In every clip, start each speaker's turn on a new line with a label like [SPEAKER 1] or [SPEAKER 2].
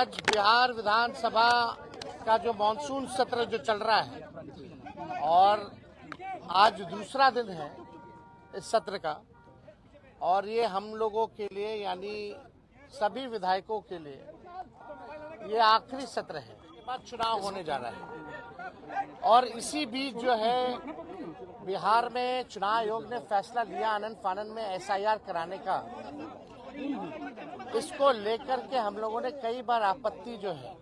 [SPEAKER 1] आज बिहार विधानसभा का जो मानसून सत्र जो चल रहा है और आज दूसरा दिन है इस सत्र का, और ये हम लोगों के लिए यानी सभी विधायकों के लिए ये आखिरी सत्र है। इसके बाद चुनाव होने जा रहा है और इसी बीच जो है बिहार में चुनाव आयोग ने फैसला लिया आनन फानन में एसआईआर कराने का। इसको लेकर के हम लोगों ने कई बार आपत्ति जो है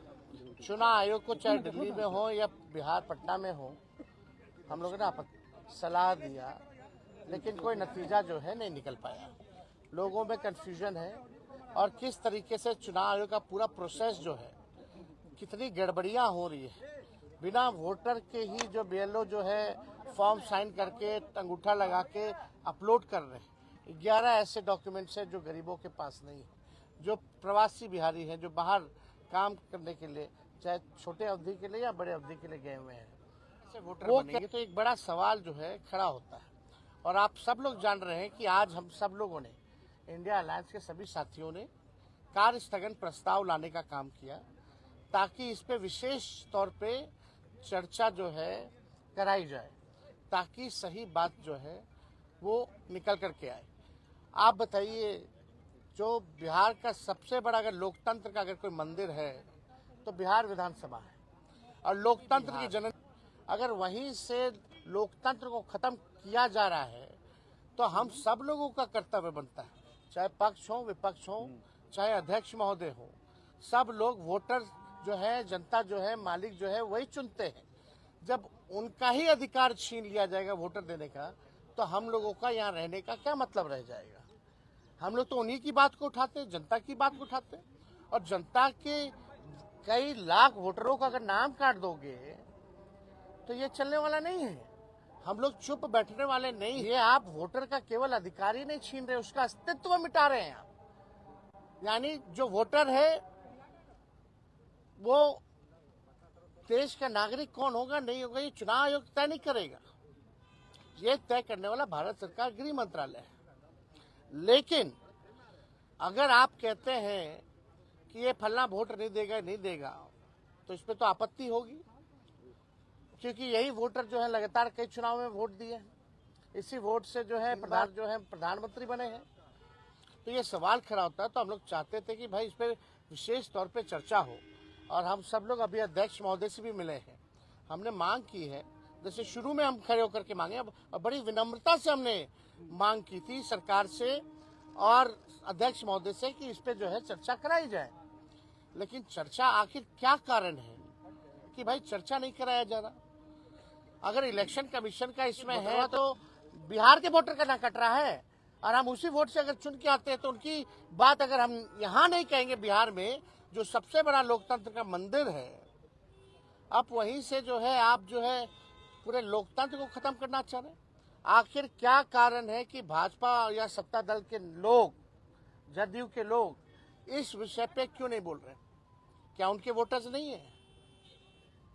[SPEAKER 1] चुनाव आयोग को, चाहे दिल्ली में हो या बिहार पटना में हो, हम लोगों ने सलाह दिया, लेकिन कोई नतीजा जो है नहीं निकल पाया। लोगों में कंफ्यूजन है और किस तरीके से चुनाव आयोग का पूरा प्रोसेस जो है, कितनी गड़बड़ियां हो रही है। बिना वोटर के ही जो बीएलओ जो है फॉर्म साइन करके अंगूठा लगा के अपलोड कर रहे हैं। 11 ऐसे डॉक्यूमेंट्स हैं जो गरीबों के पास नहीं है, जो प्रवासी बिहारी हैं, जो बाहर काम करने के लिए चाहे छोटे अवधि के लिए या बड़े अवधि के लिए गए हुए हैं, वो बनेंगे। तो एक बड़ा सवाल जो है खड़ा होता है। और आप सब लोग जान रहे हैं कि आज हम सब लोगों ने, इंडिया अलायंस के सभी साथियों ने कार्य स्थगन प्रस्ताव लाने का काम किया ताकि इस पे विशेष तौर पे चर्चा जो है कराई जाए, ताकि सही बात जो है वो निकल करके आए। आप बताइए, जो बिहार का सबसे बड़ा अगर लोकतंत्र का अगर कोई मंदिर है तो बिहार विधानसभा है। और लोकतंत्र की जनन, अगर वहीं से लोकतंत्र को खत्म किया जा रहा है तो हम सब लोगों का कर्तव्य बनता है, चाहे पक्ष हो विपक्ष हो, चाहे अध्यक्ष महोदय हो, सब लोग वोटर जो है, जनता जो है, मालिक जो है वही चुनते हैं। जब उनका ही अधिकार छीन लिया जाएगा वोटर देने का, तो हम लोगों का यहाँ रहने का क्या मतलब रह जाएगा। हम लोग तो उन्हीं की बात को उठाते हैं, जनता की बात को उठाते हैं। और जनता के कई लाख वोटरों का अगर नाम काट दोगे तो ये चलने वाला नहीं है। हम लोग चुप बैठने वाले नहीं। ये आप वोटर का केवल अधिकार ही नहीं छीन रहे, उसका अस्तित्व मिटा रहे हैं आप। यानी जो वोटर है वो देश का नागरिक कौन होगा नहीं होगा ये चुनाव आयोग तय नहीं करेगा। ये तय करने वाला भारत सरकार गृह मंत्रालय है। लेकिन अगर आप कहते हैं कि ये फलना वोट नहीं देगा तो इस पे तो आपत्ति होगी, क्योंकि यही वोटर जो है लगातार कई चुनाव में वोट दिए हैं। इसी वोट से जो है प्रधानमंत्री बने हैं। तो ये सवाल खड़ा होता है। तो हम लोग चाहते थे कि भाई इस पे विशेष तौर पे चर्चा हो, और हम सब लोग अभी अध्यक्ष महोदय से भी मिले हैं। हमने मांग की है, जैसे शुरू में हम खड़े होकर के मांगे, अब बड़ी विनम्रता से हमने मांग की थी सरकार से और अध्यक्ष महोदय से कि इस पे जो है चर्चा कराई जाए। लेकिन चर्चा आखिर क्या कारण है कि भाई चर्चा नहीं कराया जा रहा। अगर इलेक्शन कमीशन का इसमें है तो बिहार के वोटर का ना कट रहा है, और हम उसी वोट से अगर चुन के आते हैं तो उनकी बात अगर हम यहाँ नहीं कहेंगे, बिहार में जो सबसे बड़ा लोकतंत्र का मंदिर है, आप वहीं से जो है आप जो है पूरे लोकतंत्र को खत्म करना चाह रहे हैं। आखिर क्या कारण है कि भाजपा या सत्ता दल के लोग, जदयू के लोग इस विषय पे क्यों नहीं बोल रहे? क्या उनके वोटर्स नहीं है?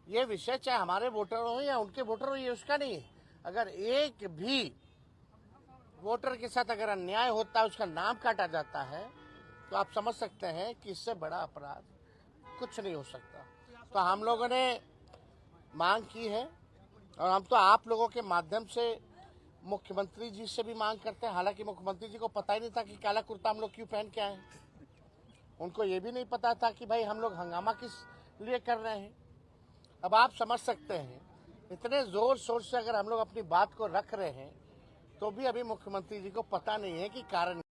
[SPEAKER 1] ये विषय चाहे हमारे वोटर हो या उनके वोटर हो, ये उसका नहीं है। अगर एक भी वोटर के साथ अगर अन्याय होता है, उसका नाम काटा जाता है, तो आप समझ सकते हैं कि इससे बड़ा अपराध कुछ नहीं हो सकता। तो हम लोगों ने मांग की है, और हम तो आप लोगों के माध्यम से मुख्यमंत्री जी से भी मांग करते हैं। हालांकि मुख्यमंत्री जी को पता ही नहीं था कि काला कुर्ता हम लोग क्यों पहन के आए हैं। उनको ये भी नहीं पता था कि भाई हम लोग हंगामा किस लिए कर रहे हैं। अब आप समझ सकते हैं, इतने जोर शोर से अगर हम लोग अपनी बात को रख रहे हैं तो भी अभी मुख्यमंत्री जी को पता नहीं है कि कारण